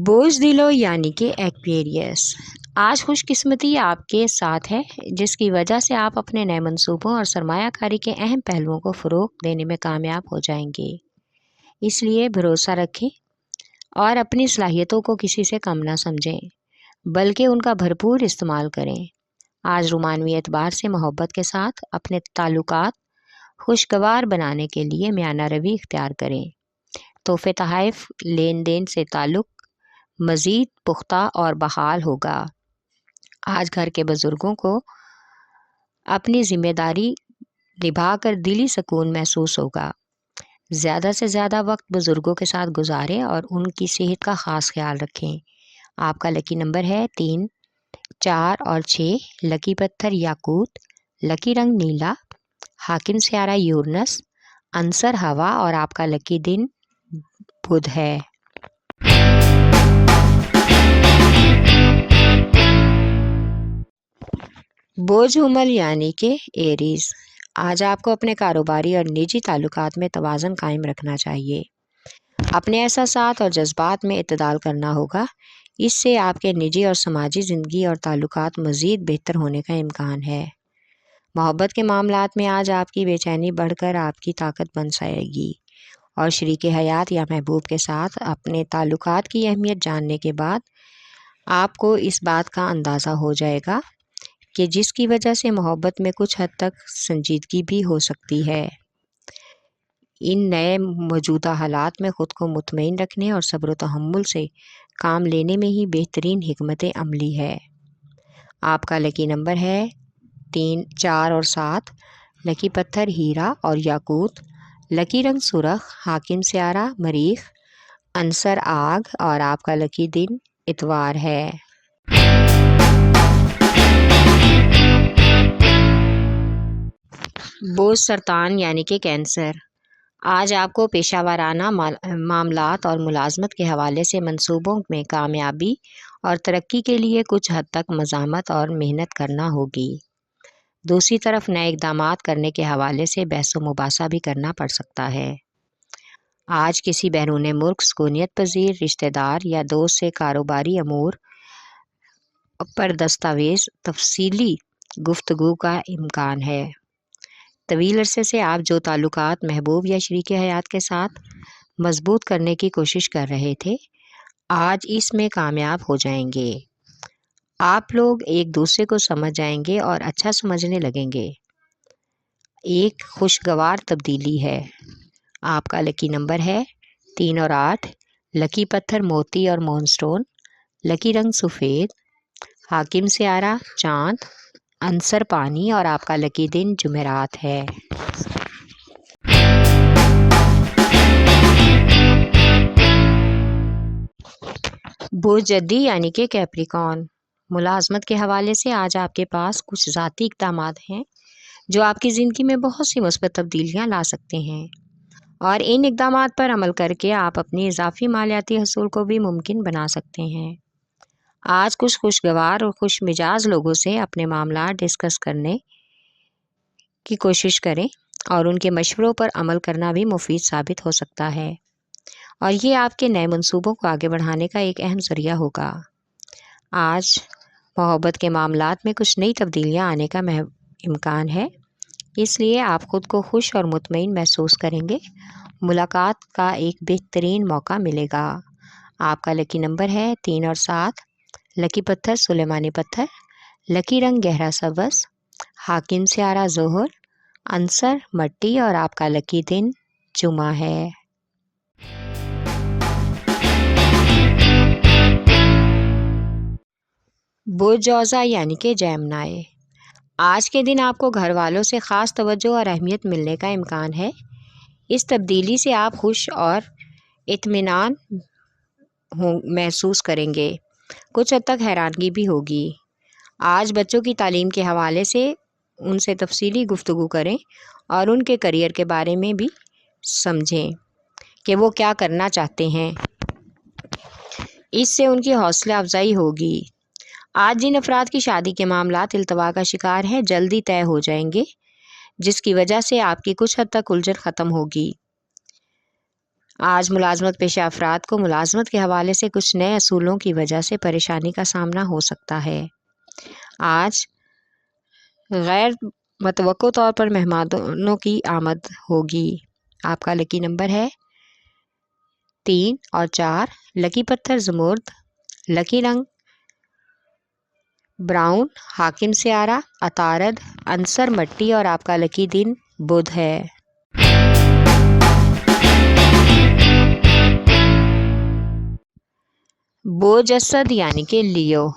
بوجھ دلو یعنی کہ ایکویریس، آج خوش قسمتی آپ کے ساتھ ہے جس کی وجہ سے آپ اپنے نئے منصوبوں اور سرمایہ کاری کے اہم پہلوؤں کو فروغ دینے میں کامیاب ہو جائیں گے۔ اس لیے بھروسہ رکھیں اور اپنی صلاحیتوں کو کسی سے کم نہ سمجھیں بلکہ ان کا بھرپور استعمال کریں۔ آج رومانوی اعتبار سے محبت کے ساتھ اپنے تعلقات خوشگوار بنانے کے لیے میانہ روی اختیار کریں۔ تحفے تحائف لین دین سے تعلق مزید پختہ اور بحال ہوگا۔ آج گھر کے بزرگوں کو اپنی ذمہ داری نبھا کر دلی سکون محسوس ہوگا۔ زیادہ سے زیادہ وقت بزرگوں کے ساتھ گزاریں اور ان کی صحت کا خاص خیال رکھیں۔ آپ کا لکی نمبر ہے 3، 4 اور 6۔ لکی پتھر یاقوت، لکی رنگ نیلا، حاکم سیارہ یورنس، عنصر ہوا اور آپ کا لکی دن بدھ ہے۔ بوجھ حمل یعنی کہ ایریز، آج آپ کو اپنے کاروباری اور نجی تعلقات میں توازن قائم رکھنا چاہیے۔ اپنے احساسات اور جذبات میں اعتدال کرنا ہوگا، اس سے آپ کے نجی اور سماجی زندگی اور تعلقات مزید بہتر ہونے کا امکان ہے۔ محبت کے معاملات میں آج آپ کی بے چینی بڑھ کر آپ کی طاقت بن جائے گی اور شریک حیات یا محبوب کے ساتھ اپنے تعلقات کی اہمیت جاننے کے بعد آپ کو اس بات کا اندازہ ہو جائے گا کہ جس کی وجہ سے محبت میں کچھ حد تک سنجیدگی بھی ہو سکتی ہے۔ ان نئے موجودہ حالات میں خود کو مطمئن رکھنے اور صبر و تحمل سے کام لینے میں ہی بہترین حکمت عملی ہے۔ آپ کا لکی نمبر ہے 3، 4 اور 7۔ لکی پتھر ہیرا اور یاقوت، لکی رنگ سرخ، حاکم سیارہ مریخ، عنصر آگ اور آپ کا لکی دن اتوار ہے۔ بوجھ سرطان یعنی کہ کینسر، آج آپ کو پیشہ ورانہ معاملات اور ملازمت کے حوالے سے منصوبوں میں کامیابی اور ترقی کے لیے کچھ حد تک مزاحمت اور محنت کرنا ہوگی۔ دوسری طرف نئے اقدامات کرنے کے حوالے سے بحث و مباحثہ بھی کرنا پڑ سکتا ہے۔ آج کسی بیرون ملک سکونیت پذیر رشتہ دار یا دوست سے کاروباری امور پر دستاویز تفصیلی گفتگو کا امکان ہے۔ طویل عرصے سے آپ جو تعلقات محبوب یا شریک حیات کے ساتھ مضبوط کرنے کی کوشش کر رہے تھے، آج اس میں کامیاب ہو جائیں گے۔ آپ لوگ ایک دوسرے کو سمجھ جائیں گے اور اچھا سمجھنے لگیں گے۔ ایک خوشگوار تبدیلی ہے۔ آپ کا لکی نمبر ہے 3 اور 8۔ لکی پتھر موتی اور مون سٹون، لکی رنگ سفید، حاکم سیارہ چاند، عنصر پانی اور آپ کا لکی دن جمعرات ہے۔ بوجھ جدی یعنی کہ کیپریکارن، ملازمت کے حوالے سے آج آپ کے پاس کچھ ذاتی اقدامات ہیں جو آپ کی زندگی میں بہت سی مثبت تبدیلیاں لا سکتے ہیں، اور ان اقدامات پر عمل کر کے آپ اپنی اضافی مالیاتی حصول کو بھی ممکن بنا سکتے ہیں۔ آج کچھ خوشگوار اور خوش مزاج لوگوں سے اپنے معاملات ڈسکس کرنے کی کوشش کریں اور ان کے مشوروں پر عمل کرنا بھی مفید ثابت ہو سکتا ہے، اور یہ آپ کے نئے منصوبوں کو آگے بڑھانے کا ایک اہم ذریعہ ہوگا۔ آج محبت کے معاملات میں کچھ نئی تبدیلیاں آنے کا امکان ہے، اس لیے آپ خود کو خوش اور مطمئن محسوس کریں گے۔ ملاقات کا ایک بہترین موقع ملے گا۔ آپ کا لکی نمبر ہے 3 اور 7۔ لکی پتھر سلیمانی پتھر، لکی رنگ گہرا سبز، حاکم سیارہ ظہر، عنصر مٹی اور آپ کا لکی دن جمعہ ہے۔ بوجھ جوزا یعنی کہ جیمنائی، آج کے دن آپ کو گھر والوں سے خاص توجہ اور اہمیت ملنے کا امکان ہے۔ اس تبدیلی سے آپ خوش اور اطمینان محسوس کریں گے، کچھ حد تک حیرانگی بھی ہوگی۔ آج بچوں کی تعلیم کے حوالے سے ان سے تفصیلی گفتگو کریں اور ان کے کیریئر کے بارے میں بھی سمجھیں کہ وہ کیا کرنا چاہتے ہیں، اس سے ان کی حوصلہ افزائی ہوگی۔ آج جن افراد کی شادی کے معاملات التوا کا شکار ہیں جلدی طے ہو جائیں گے، جس کی وجہ سے آپ کی کچھ حد تک الجھن ختم ہوگی۔ آج ملازمت پیشہ افراد کو ملازمت کے حوالے سے کچھ نئے اصولوں کی وجہ سے پریشانی کا سامنا ہو سکتا ہے۔ آج غیر متوقع طور پر مہمانوں کی آمد ہوگی۔ آپ کا لکی نمبر ہے 3 اور 4۔ لکی پتھر زمرد، لکی رنگ براؤن، حاکم سیارہ عطارد، عنصر مٹی اور آپ کا لکی دن بدھ ہے۔ بوجھ اسد یعنی کہ لیو،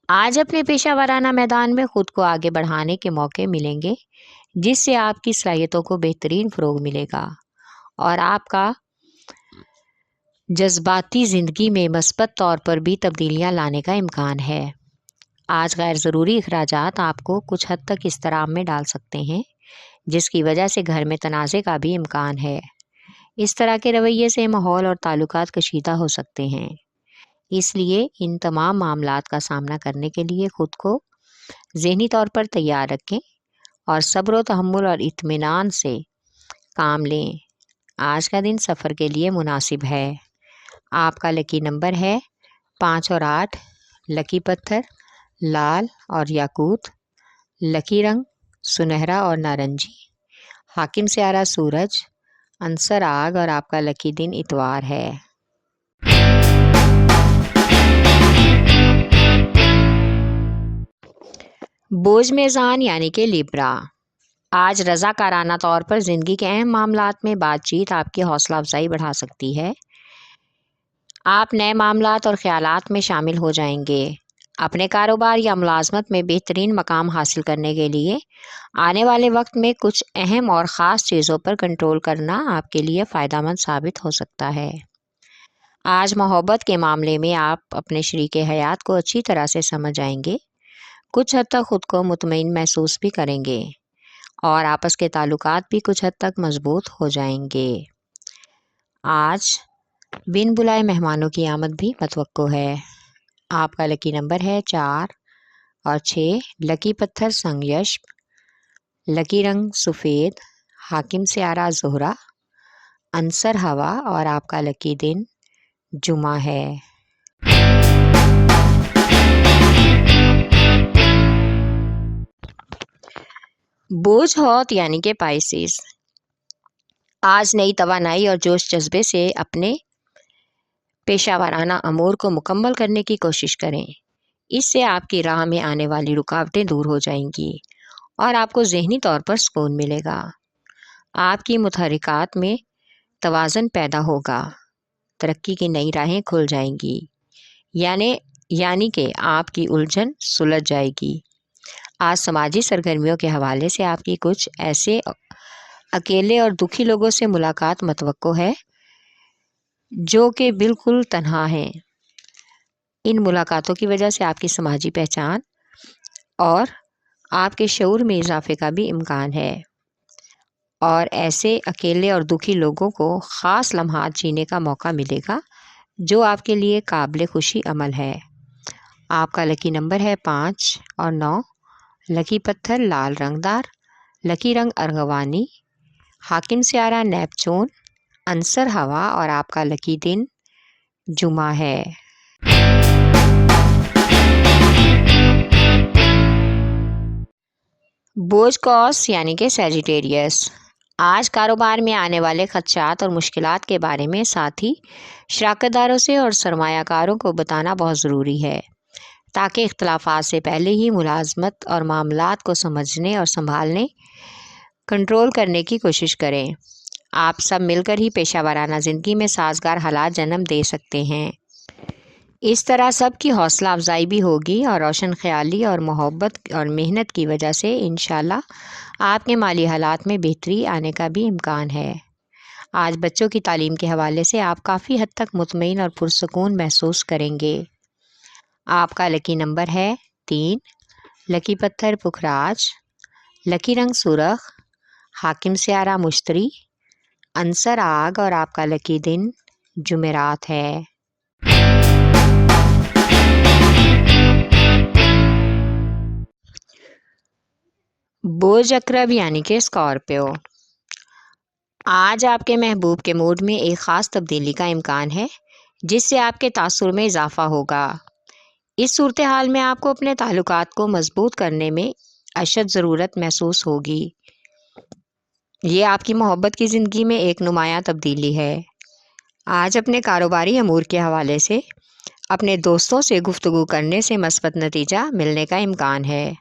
آج اپنے پیشہ ورانہ میدان میں خود کو آگے بڑھانے کے موقع ملیں گے، جس سے آپ کی صلاحیتوں کو بہترین فروغ ملے گا اور آپ کا جذباتی زندگی میں مثبت طور پر بھی تبدیلیاں لانے کا امکان ہے۔ آج غیر ضروری اخراجات آپ کو کچھ حد تک اضطراب میں ڈال سکتے ہیں، جس کی وجہ سے گھر میں تنازع کا بھی امکان ہے۔ اس طرح کے رویے سے ماحول اور تعلقات کشیدہ ہو سکتے ہیں، اس لیے ان تمام معاملات کا سامنا کرنے کے لیے خود کو ذہنی طور پر تیار رکھیں اور صبر و تحمل اور اطمینان سے کام لیں۔ آج کا دن سفر کے لیے مناسب ہے۔ آپ کا لکی نمبر ہے 5 اور 8۔ لکی پتھر لال اور یاقوت، لکی رنگ سنہرا اور نارنجی، حاکم سیارہ سورج، عنصر آگ اور آپ کا لکی دن اتوار ہے۔ بوجھ میزان یعنی کہ لیبرا، آج رضاکارانہ طور پر زندگی کے اہم معاملات میں بات چیت آپ کی حوصلہ افزائی بڑھا سکتی ہے۔ آپ نئے معاملات اور خیالات میں شامل ہو جائیں گے۔ اپنے کاروبار یا ملازمت میں بہترین مقام حاصل کرنے کے لیے آنے والے وقت میں کچھ اہم اور خاص چیزوں پر کنٹرول کرنا آپ کے لیے فائدہ مند ثابت ہو سکتا ہے۔ آج محبت کے معاملے میں آپ اپنے شریک حیات کو اچھی طرح سے سمجھ آئیں گے، کچھ حد تک خود کو مطمئن محسوس بھی کریں گے اور آپس کے تعلقات بھی کچھ حد تک مضبوط ہو جائیں گے۔ آج بن بلائے مہمانوں کی آمد بھی متوقع ہے۔ آپ کا لکی نمبر ہے 4 اور 6۔ لکی پتھر سنگیشپ، لکی رنگ سفید، حاکم سیارہ زہرہ، عنصر ہوا اور آپ کا لکی دن جمعہ ہے۔ بوجھ ہوت یعنی کہ پائسیز، آج نئی توانائی اور جوش جذبے سے اپنے پیشہ ورانہ امور کو مکمل کرنے کی کوشش کریں۔ اس سے آپ کی راہ میں آنے والی رکاوٹیں دور ہو جائیں گی اور آپ کو ذہنی طور پر سکون ملے گا۔ آپ کی متحرکات میں توازن پیدا ہوگا، ترقی کی نئی راہیں کھل جائیں گی، یعنی کہ آپ کی الجھن سلجھ جائے گی۔ آج سماجی سرگرمیوں کے حوالے سے آپ کی کچھ ایسے اکیلے اور دکھی لوگوں سے ملاقات متوقع ہے جو کہ بالکل تنہا ہیں۔ ان ملاقاتوں کی وجہ سے آپ کی سماجی پہچان اور آپ کے شعور میں اضافے کا بھی امکان ہے اور ایسے اکیلے اور دکھی لوگوں کو خاص لمحات جینے کا موقع ملے گا جو آپ کے لیے قابل خوشی عمل ہے۔ آپ کا لکی نمبر ہے 5 اور 9۔ لکی پتھر لال رنگدار، لکی رنگ ارغوانی، حاکم سیارہ نیپچون، عنصر ہوا اور آپ کا لکی دن جمعہ ہے۔ بوجھ قوس یعنی کہ سیجیٹیریس، آج کاروبار میں آنے والے خدشات اور مشکلات کے بارے میں ساتھی شراکت داروں سے اور سرمایہ کاروں کو بتانا بہت ضروری ہے تاکہ اختلافات سے پہلے ہی ملازمت اور معاملات کو سمجھنے اور سنبھالنے کنٹرول کرنے کی کوشش کریں۔ آپ سب مل کر ہی پیشہ ورانہ زندگی میں سازگار حالات جنم دے سکتے ہیں۔ اس طرح سب کی حوصلہ افزائی بھی ہوگی اور روشن خیالی اور محبت اور محنت کی وجہ سے انشاءاللہ آپ کے مالی حالات میں بہتری آنے کا بھی امکان ہے۔ آج بچوں کی تعلیم کے حوالے سے آپ کافی حد تک مطمئن اور پرسکون محسوس کریں گے۔ آپ کا لکی نمبر ہے 3۔ لکی پتھر پکھراج، لکی رنگ سرخ، حاکم سیارہ مشتری، عنصر آگ اور آپ کا لکی دن جمعرات ہے۔ بوجھ عقرب یعنی کہ اسکارپیو، آج آپ کے محبوب کے موڈ میں ایک خاص تبدیلی کا امکان ہے جس سے آپ کے تاثر میں اضافہ ہوگا۔ اس صورتحال میں آپ کو اپنے تعلقات کو مضبوط کرنے میں اشد ضرورت محسوس ہوگی۔ یہ آپ کی محبت کی زندگی میں ایک نمایاں تبدیلی ہے۔ آج اپنے کاروباری امور کے حوالے سے اپنے دوستوں سے گفتگو کرنے سے مثبت نتیجہ ملنے کا امکان ہے۔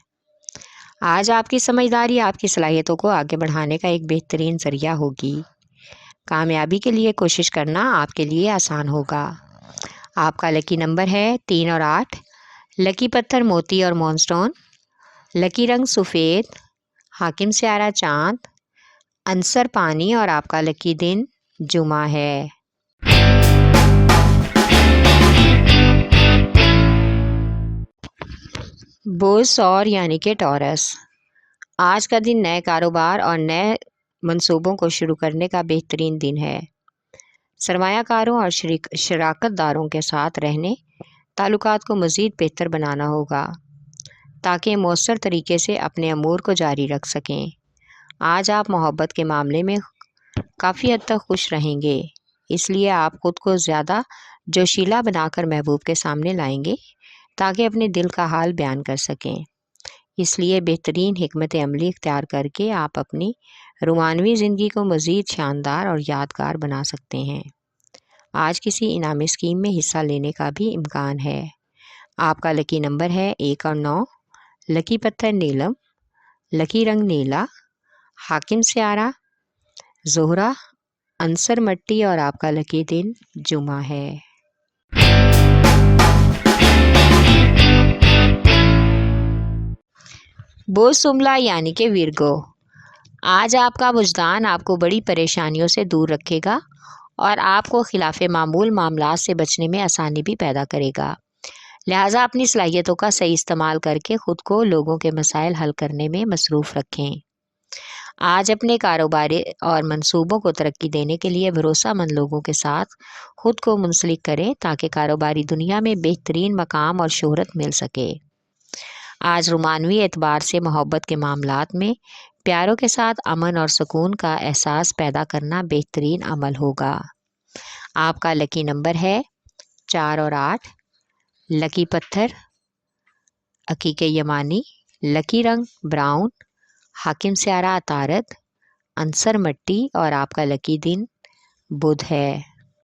آج آپ کی سمجھداری آپ کی صلاحیتوں کو آگے بڑھانے کا ایک بہترین ذریعہ ہوگی۔ کامیابی کے لیے کوشش کرنا آپ کے لیے آسان ہوگا۔ آپ کا لکی نمبر ہے 3 اور 8۔ لکی پتھر موتی اور مون سٹون۔ لکی رنگ سفید۔ حاکم سیارہ چاند۔ عنصر پانی اور آپ کا لکی دن جمعہ ہے۔ بوز سور یعنی کہ ٹورس، آج کا دن نئے کاروبار اور نئے منصوبوں کو شروع کرنے کا بہترین دن ہے۔ سرمایہ کاروں اور شراکت داروں کے ساتھ رہنے تعلقات کو مزید بہتر بنانا ہوگا تاکہ مؤثر طریقے سے اپنے امور کو جاری رکھ سکیں۔ آج آپ محبت کے معاملے میں کافی حد تک خوش رہیں گے، اس لیے آپ خود کو زیادہ جوشیلا بنا کر محبوب کے سامنے لائیں گے تاکہ اپنے دل کا حال بیان کر سکیں۔ اس لیے بہترین حکمت عملی اختیار کر کے آپ اپنی رومانوی زندگی کو مزید شاندار اور یادگار بنا سکتے ہیں۔ آج کسی انعامی اسکیم میں حصہ لینے کا بھی امکان ہے۔ آپ کا لکی نمبر ہے 1 اور 9۔ لکی پتھر نیلم۔ لکی رنگ نیلا۔ حاکم سیارہ زہرہ۔ عنصر مٹی اور آپ کا لکی دن جمعہ ہے۔ بوز سملا یعنی کہ ویرگو، آج آپ کا وجدان آپ کو بڑی پریشانیوں سے دور رکھے گا اور آپ کو خلاف معمول معاملات سے بچنے میں آسانی بھی پیدا کرے گا۔ لہٰذا اپنی صلاحیتوں کا صحیح استعمال کر کے خود کو لوگوں کے مسائل حل کرنے میں مصروف رکھیں۔ آج اپنے کاروباری اور منصوبوں کو ترقی دینے کے لیے بھروسہ مند لوگوں کے ساتھ خود کو منسلک کریں تاکہ کاروباری دنیا میں بہترین مقام اور شہرت مل سکے۔ آج رومانوی اعتبار سے محبت کے معاملات میں پیاروں کے ساتھ امن اور سکون کا احساس پیدا کرنا بہترین عمل ہوگا۔ آپ کا لکی نمبر ہے 4 اور 8۔ لکی پتھر عقیق یمانی۔ لکی رنگ براؤن۔ حاکم سیارہ عطارد۔ عنصر مٹی اور آپ کا لکی دن بدھ ہے۔